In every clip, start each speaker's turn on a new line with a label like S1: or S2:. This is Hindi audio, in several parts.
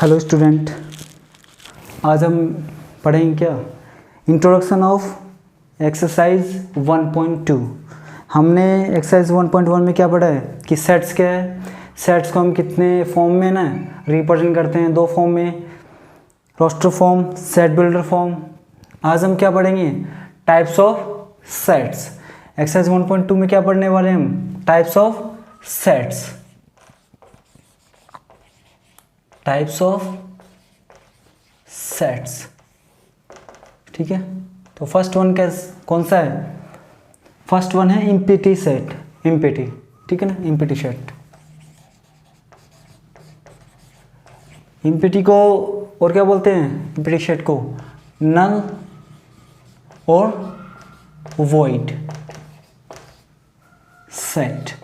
S1: हेलो स्टूडेंट, आज हम पढ़ेंगे क्या इंट्रोडक्शन ऑफ एक्सरसाइज 1.2। हमने एक्सरसाइज 1.1 में क्या पढ़ा है कि सेट्स क्या है। सेट्स को हम कितने फॉर्म में ना रिप्रेजेंट करते हैं, दो फॉर्म में, roster form, set builder form. आज हम क्या पढ़ेंगे, टाइप्स ऑफ सेट्स। एक्सरसाइज 1.2 में क्या पढ़ने वाले हैं हम, types of sets. Types of sets, ठीक है। तो फर्स्ट वन कौन सा है, फर्स्ट वन है इम्पिटी सेट, इम्पिटी, ठीक है ना, इम्पिटी सेट। इम्पिटी को और क्या बोलते हैं, इम्पिटी सेट को नल और वॉइड सेट।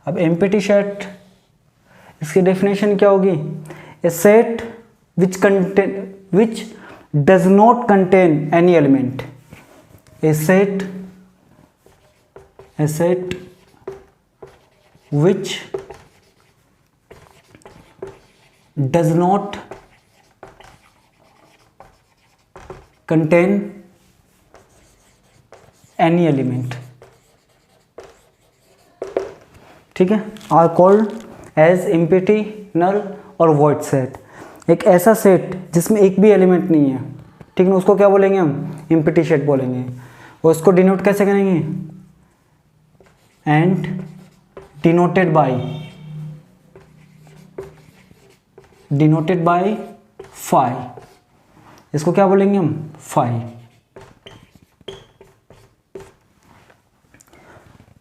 S1: अब एम्प्टी सेट, इसकी डेफिनेशन क्या होगी, a set which does not contain any element. ए सेट which does not contain any element, ठीक है, are called as empty, null और वॉइड सेट। एक ऐसा सेट जिसमें एक भी एलिमेंट नहीं है, ठीक है ना, उसको क्या बोलेंगे हम, इम्पिटी सेट बोलेंगे। और उसको डिनोट कैसे करेंगे, एंड डिनोटेड बाय फाई। इसको क्या बोलेंगे हम, फाई।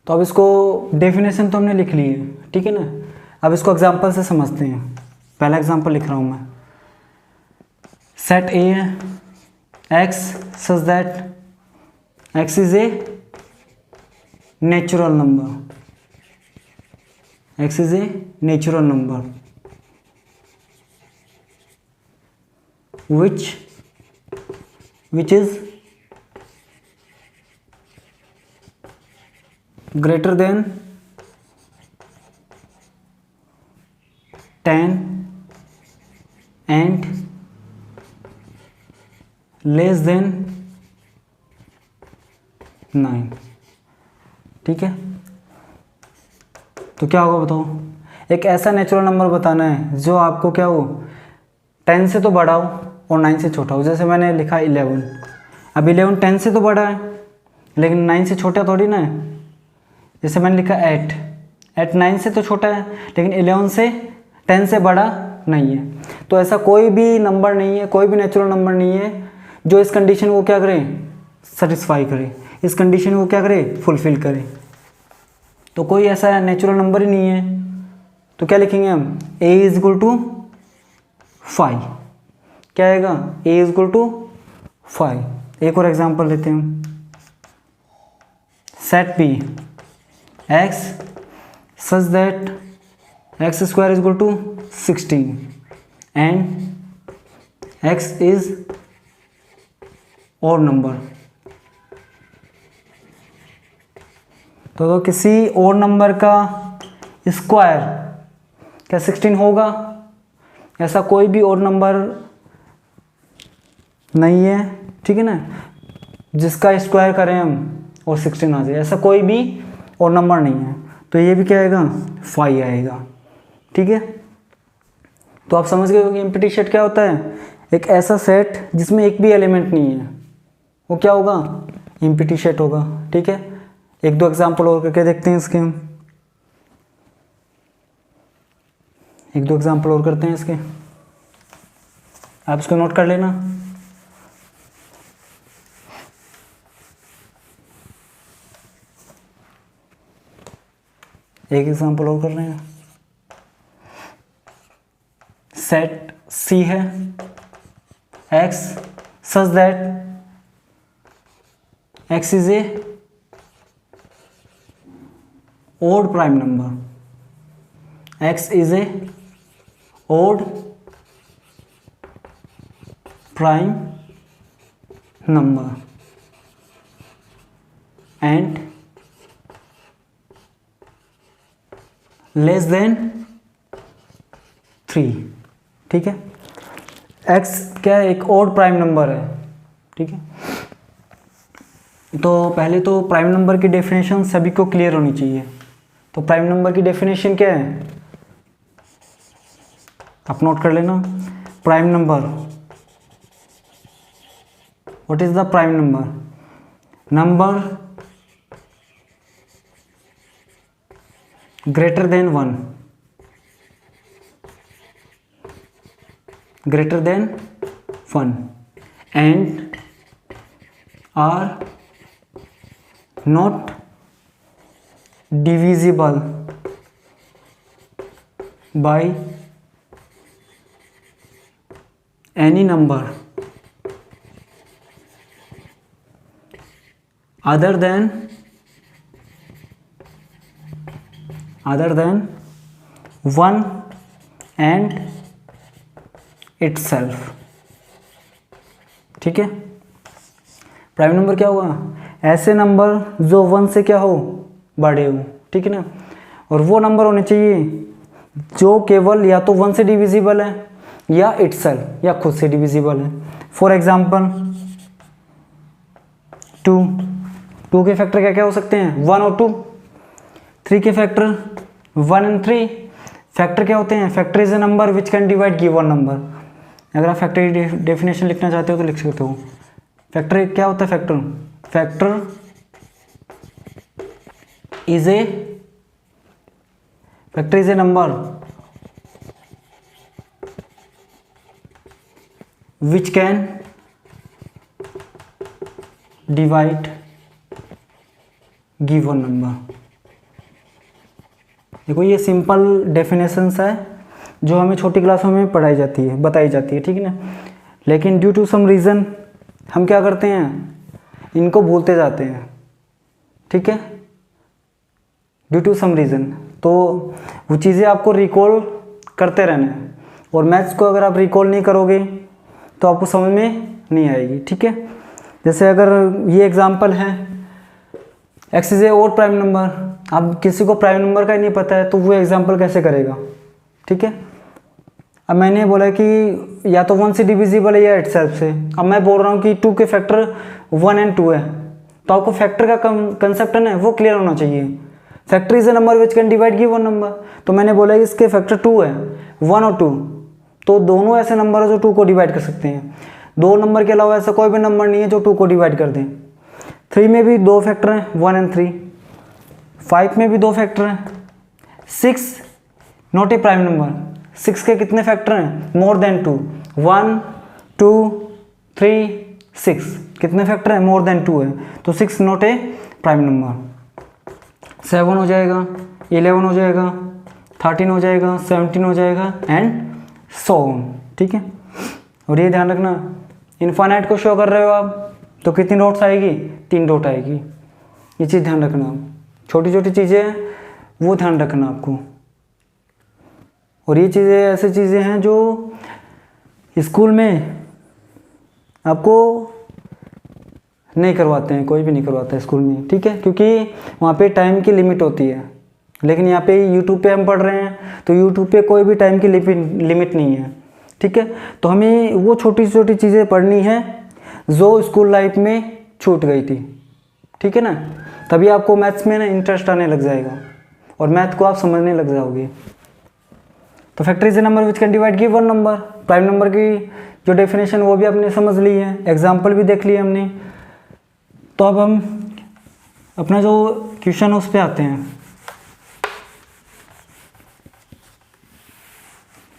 S1: तो अब इसको डेफिनेशन तो हमने लिख ली है, ठीक है ना। अब इसको एग्जांपल से समझते हैं। पहला एग्जांपल लिख रहा हूं मैं। सेट ए है x such that x is a natural number, x is a natural number which is greater than 10 and less than 9, ठीक है। तो क्या होगा बताओ, एक ऐसा नेचुरल नंबर बताना है जो आपको क्या हो, 10 से तो बड़ा हो और 9 से छोटा हो। जैसे मैंने लिखा 11, अब 11 10 से तो बड़ा है लेकिन 9 से छोटा थोड़ी ना है। जैसे मैंने लिखा 8 9 से तो छोटा है लेकिन 11 से 10 से बड़ा नहीं है। तो ऐसा कोई भी नंबर नहीं है, कोई भी नेचुरल नंबर नहीं है जो इस कंडीशन को क्या करे, सेटिस्फाई करे, इस कंडीशन को क्या करे, फुलफिल करे। तो कोई ऐसा नेचुरल नंबर ही नहीं है। तो क्या लिखेंगे हम, a इज इक्वल टू 5। क्या आएगा, a इज इक्वल टू 5। एक और एग्जांपल लेते हैं। Set p x such that x square is equal to 16 and x is और नंबर। तो किसी और नंबर का स्क्वायर क्या 16 होगा, ऐसा कोई भी और नंबर नहीं है, ठीक है ना, जिसका स्क्वायर करें हम और 16 आ जाए, ऐसा कोई भी और नंबर नहीं है। तो ये भी क्या आएगा, 5 आएगा, ठीक है। तो आप समझ गए कि एम्प्टी सेट क्या होता है, एक ऐसा सेट जिसमें एक भी एलिमेंट नहीं है, वो क्या होगा, एम्प्टी सेट होगा, ठीक है। एक दो एग्जांपल और करके देखते हैं इसके, एक दो एग्जांपल और करते हैं इसके, आप इसको नोट कर लेना। एक एग्जांपल और कर रहे हैं। सेट C है x such that x is a odd prime number, x is a odd prime number and less than 3, ठीक है। x क्या है, एक ऑड प्राइम नंबर है, ठीक है। तो पहले तो प्राइम नंबर की डेफिनेशन सभी को क्लियर होनी चाहिए। तो प्राइम नंबर की डेफिनेशन क्या है, आप नोट कर लेना। Prime number, what is the prime number? Number greater than 1, greater than 1 and are not divisible by any number other than 1 and itself, ठीक है। प्राइम नंबर क्या हुआ, ऐसे नंबर जो 1 से क्या हो, बड़े हो, ठीक है ना। और वो नंबर होने चाहिए जो केवल या तो 1 से डिविजिबल है या इटसेल्फ या खुद से डिविजिबल है। फॉर एग्जांपल 2 के फैक्टर क्या क्या हो सकते हैं, 1 और 2। 3 के फैक्टर 1 एंड 3। फैक्टर क्या होते हैं, factor is a number which can divide given number. अगर आप फैक्टर की डेफिनेशन लिखना चाहते हो तो लिख सकते हो। फैक्टर क्या होता है, factor is a number which can divide given number. देखो ये सिंपल डेफिनेशंस है जो हमें छोटी क्लासों में पढ़ाई जाती है, बताई जाती है, ठीक है ना। लेकिन ड्यू टू सम रीज़न हम क्या करते हैं, इनको भूलते जाते हैं, ठीक है, ड्यू टू सम रीज़न। तो वो चीज़ें आपको रिकॉल करते रहना है, और मैथ्स को अगर आप रिकॉल नहीं करोगे तो आपको समझ में नहीं आएगी, ठीक है। जैसे अगर ये एग्जांपल है, x is a odd prime number. अब किसी को प्राइम नंबर का ही नहीं पता है तो वो एग्जांपल कैसे करेगा, ठीक है। अब मैंने बोला कि या तो 1 से डिविजिबल है या इटसेल्फ से। अब मैं बोल रहा हूँ कि 2 के फैक्टर 1 एंड 2 है, तो आपको फैक्टर का कंसेप्ट है ना वो क्लियर होना चाहिए। Factor is a number which can divide given number. तो मैंने बोला कि इसके फैक्टर 2 है, 1 और 2, तो दोनों ऐसे नंबर है जो 2 को डिवाइड कर सकते हैं। 2 नंबर के अलावा ऐसा कोई भी नंबर नहीं है जो 2 को डिवाइड कर दें। 3 में भी 2 फैक्टर हैं, 1 एंड 3। 5 में भी 2 फैक्टर हैं। 6 नॉट ए प्राइम नंबर। 6 के कितने फैक्टर हैं, मोर देन 2। 1 2 3 6 कितने फैक्टर हैं, मोर देन 2 है, तो 6 नॉट ए प्राइम नंबर। 7 हो जाएगा, 11 हो जाएगा, 13 हो जाएगा, 17 हो जाएगा एंड सो ऑन, ठीक है। और ये ध्यान रखना, इनफाइनाइट को शो कर रहे हो आप तो कितनी डॉट्स आएगी, 3 डॉट आएगी। ये चीज़ ध्यान रखना, छोटी छोटी चीज़ें वो ध्यान रखना आपको। और ये चीज़ें ऐसी चीज़ें हैं जो स्कूल में आपको नहीं करवाते हैं, कोई भी नहीं करवाता है स्कूल में, ठीक है, क्योंकि वहाँ पे टाइम की लिमिट होती है। लेकिन यहाँ पे यूट्यूब पे हम पढ़ रहे हैं तो यूट्यूब पे कोई भी टाइम की लिमिट नहीं है, ठीक है। तो हमें वो छोटी छोटी चीज़ें पढ़नी है जो स्कूल लाइफ में छूट गई थी, ठीक है ना। तभी आपको मैथ्स में ना इंटरेस्ट आने लग जाएगा और मैथ को आप समझने लग जाओगे। तो factor is a number which can divide given number. Prime number की जो डेफिनेशन वो भी आपने समझ ली है, एग्जाम्पल भी देख लिए हमने। तो अब हम अपना जो क्वेश्चन उस पर आते हैं।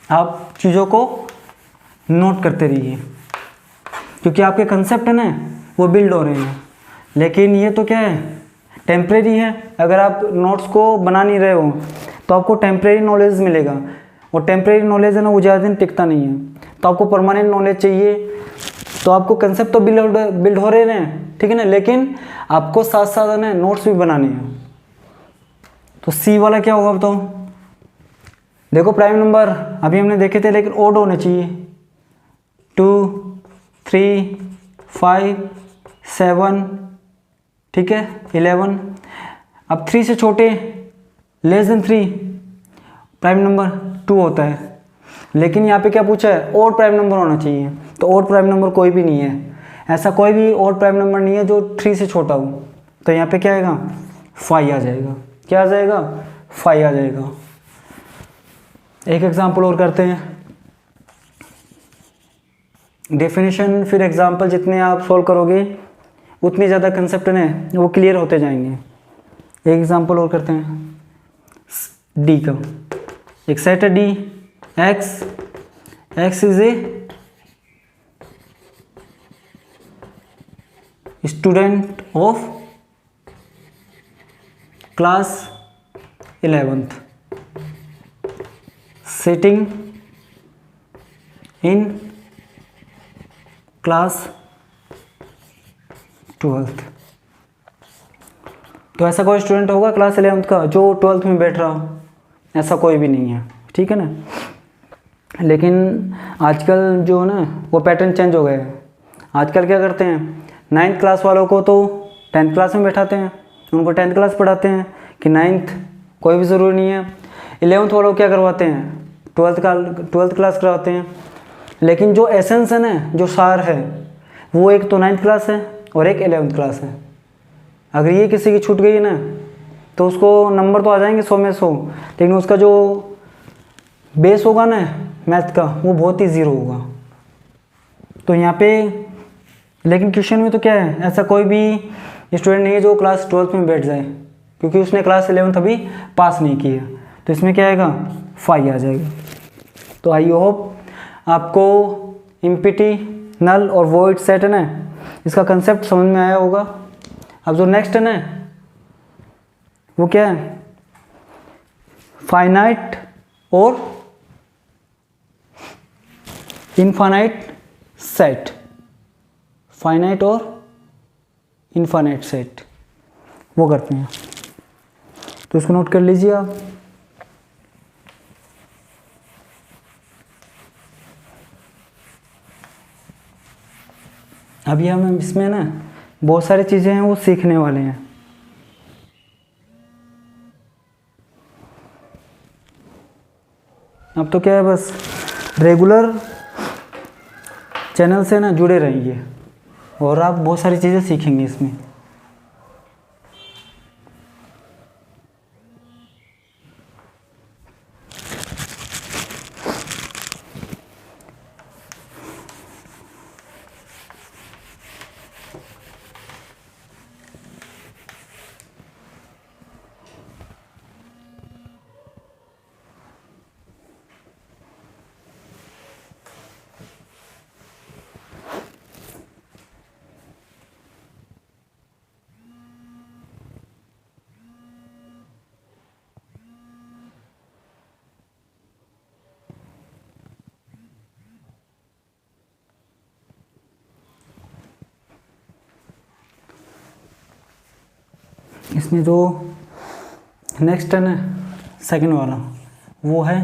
S1: आप चीज़ों को नोट करते रहिए क्योंकि आपके कंसेप्ट है ना वो बिल्ड हो रहे हैं। लेकिन ये तो क्या है, टेम्परेरी है। अगर आप नोट्स को बना नहीं रहे हो तो आपको टेम्परेरी नॉलेज मिलेगा, और टेम्परेरी नॉलेज है ना वो ज़्यादा दिन टिकता नहीं है। तो आपको परमानेंट नॉलेज चाहिए, तो आपको कंसेप्ट तो बिल्ड हो रहे हैं, ठीक है ना, लेकिन आपको साथ साथ है ना नोट्स भी बनाने हैं। तो सी वाला क्या होगा बताओ। देखो प्राइम नंबर अभी हमने देखे थे लेकिन ओड होने चाहिए। 2 3 5 7, ठीक है, 11। अब 3 से छोटे लेस देन 3 प्राइम नंबर 2 होता है। लेकिन यहाँ पे क्या पूछा है, और प्राइम नंबर होना चाहिए, तो और प्राइम नंबर कोई भी नहीं है, ऐसा कोई भी और प्राइम नंबर नहीं है जो 3 से छोटा हो, तो यहाँ पे क्या आएगा 5 आ जाएगा। क्या आ जाएगा 5 आ जाएगा। एक एग्जाम्पल और करते हैं, डेफिनेशन फिर एग्जाम्पल जितने आप सॉल्व करोगे उतनी ज़्यादा कंसेप्ट ने वो क्लियर होते जाएंगे। एक एग्जाम्पल और करते हैं डी का। एक सेट है D, x is a student of class 11th sitting in class 12th। तो ऐसा कोई स्टूडेंट होगा क्लास 11th का जो 12th में बैठ रहा हो, ऐसा कोई भी नहीं है, ठीक है ना। लेकिन आजकल जो है ना वो पैटर्न चेंज हो गया है। आजकल क्या करते हैं, 9th क्लास वालों को तो 10th क्लास में बैठाते हैं, उनको 10th क्लास पढ़ाते हैं कि 9th कोई भी ज़रूरी नहीं है। 11th वालों को क्या करवाते हैं, 12th क्लास करवाते हैं। लेकिन जो एसेंस है ना, जो सार है, वो एक तो 9th क्लास है और एक 11th क्लास है। अगर ये किसी की छूट गई है ना तो उसको नंबर तो आ जाएंगे 100 में 100, लेकिन उसका जो बेस होगा ना मैथ का वो बहुत ही ज़ीरो होगा। तो यहाँ पे लेकिन क्वेश्चन में तो क्या है, ऐसा कोई भी स्टूडेंट नहीं है जो क्लास 12th में बैठ जाए, क्योंकि उसने क्लास 11th अभी पास नहीं किया। तो इसमें क्या आएगा 5 आ जाएगा। तो आई होप आपको इम्पिटी, नल और वॉइड सेट है ना, इसका कंसेप्ट समझ में आया होगा। अब जो नेक्स्ट है ना वो क्या है, फाइनाइट और इनफाइनाइट सेट। फाइनाइट और इनफाइनाइट सेट वो करते हैं, तो इसको नोट कर लीजिए आप। अभी हम इसमें ना बहुत सारी चीज़ें हैं वो सीखने वाले हैं। अब तो क्या है, बस रेगुलर चैनल से ना जुड़े रहिए और आप बहुत सारी चीज़ें सीखेंगे इसमें। इसमें जो नेक्स्ट है ना सेकंड वाला वो है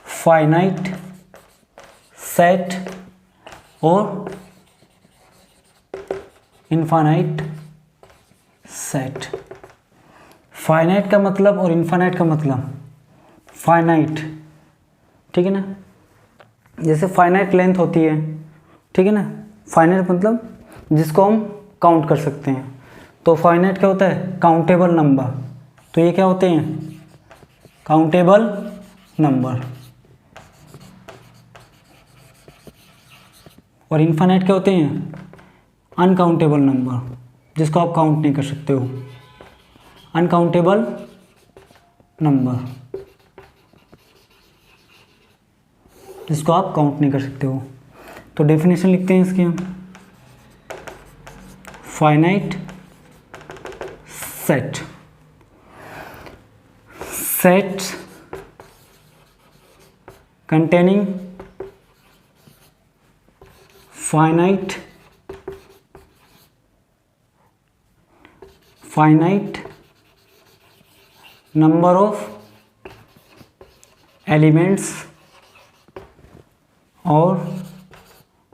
S1: फाइनाइट सेट और इनफाइनाइट सेट। फाइनाइट का मतलब और इनफाइनाइट का मतलब, फाइनाइट ठीक है ना, जैसे फाइनाइट लेंथ होती है, ठीक है ना। फाइनाइट मतलब जिसको हम काउंट कर सकते हैं, तो फाइनाइट क्या होता है, काउंटेबल नंबर। तो ये क्या होते हैं, काउंटेबल नंबर। और इनफाइनाइट क्या होते हैं, अनकाउंटेबल नंबर, जिसको आप काउंट नहीं कर सकते हो। अनकाउंटेबल नंबर जिसको आप काउंट नहीं कर सकते हो। तो डेफिनेशन लिखते हैं इसकी हम, finite set, set containing finite number of elements are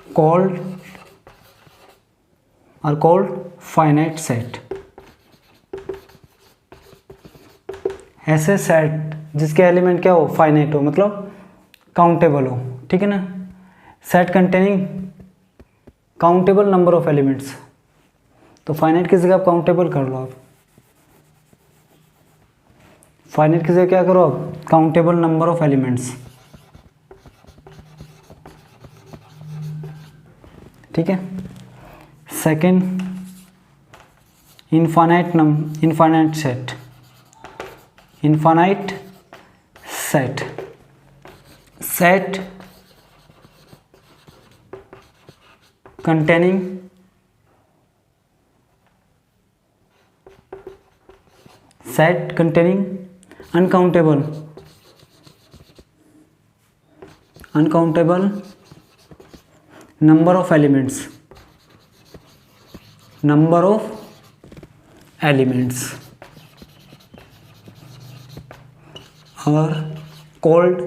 S1: called finite set। ऐसे सेट जिसके एलिमेंट क्या हो, फाइनाइट हो, मतलब काउंटेबल हो, ठीक है ना। Set containing countable number of elements, तो फाइनाइट की जगह आप काउंटेबल कर लो। आप फाइनाइट की जगह क्या करो आप, काउंटेबल नंबर ऑफ एलिमेंट्स, ठीक है। Second, infinite set, infinite set, set containing uncountable number of elements are called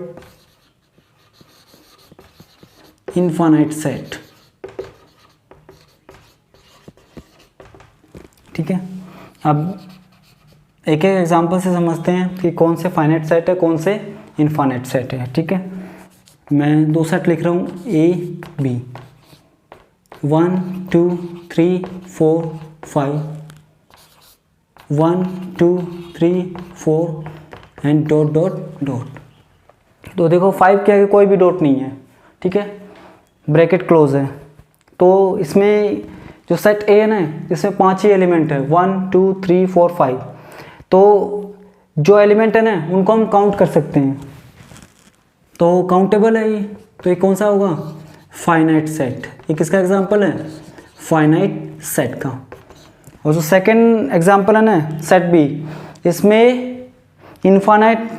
S1: infinite set, ठीक है। अब एक एक एग्जांपल से समझते हैं कि कौन से फाइनाइट सेट है, कौन से इनफाइनाइट सेट है, ठीक है। मैं दो सेट लिख रहा हूँ A B, 1 2 3 4 5, 1 2 3 4 and dot dot dot. तो देखो 5 के आगे कोई भी डॉट नहीं है, ठीक है, ब्रैकेट क्लोज है। तो इसमें जो सेट ए है ना, इसमें 5 ही एलिमेंट है, 1 2 3 4 5। तो जो एलिमेंट है ना उनको हम काउंट कर सकते हैं, तो काउंटेबल है ये। तो ये कौन सा होगा, फाइनाइट सेट। ये किसका एग्जांपल है, फाइनाइट सेट का। और जो सेकंड एग्जांपल है ना सेट बी, इसमें इनफाइनाइट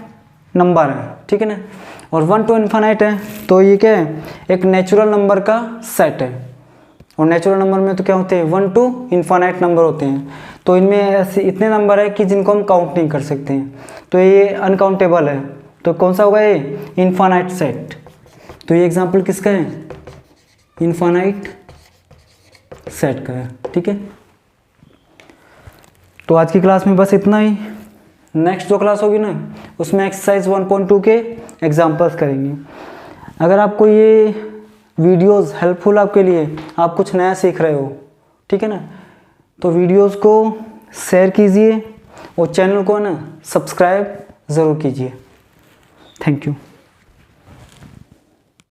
S1: नंबर है, ठीक है ना, और 1 to इनफाइनाइट है। तो ये क्या है, एक नेचुरल नंबर का सेट है। और नेचुरल नंबर में तो क्या होते हैं, 1 to इनफाइनाइट नंबर होते हैं। तो इनमें ऐसे इतने नंबर है कि जिनको हम काउंट नहीं कर सकते हैं, तो ये अनकाउंटेबल है। तो कौन सा होगा ये, इनफाइनाइट सेट। तो ये एग्जांपल किसका है, इनफाइनाइट सेट का है, ठीक है। तो आज की क्लास में बस इतना ही। नेक्स्ट जो क्लास होगी ना, उसमें एक्सरसाइज 1.2 के एग्जांपल्स करेंगे। अगर आपको ये वीडियोस हेल्पफुल आपके लिए, आप कुछ नया सीख रहे हो, ठीक है ना, तो वीडियोस को शेयर कीजिए और चैनल को ना सब्सक्राइब ज़रूर कीजिए। Thank you.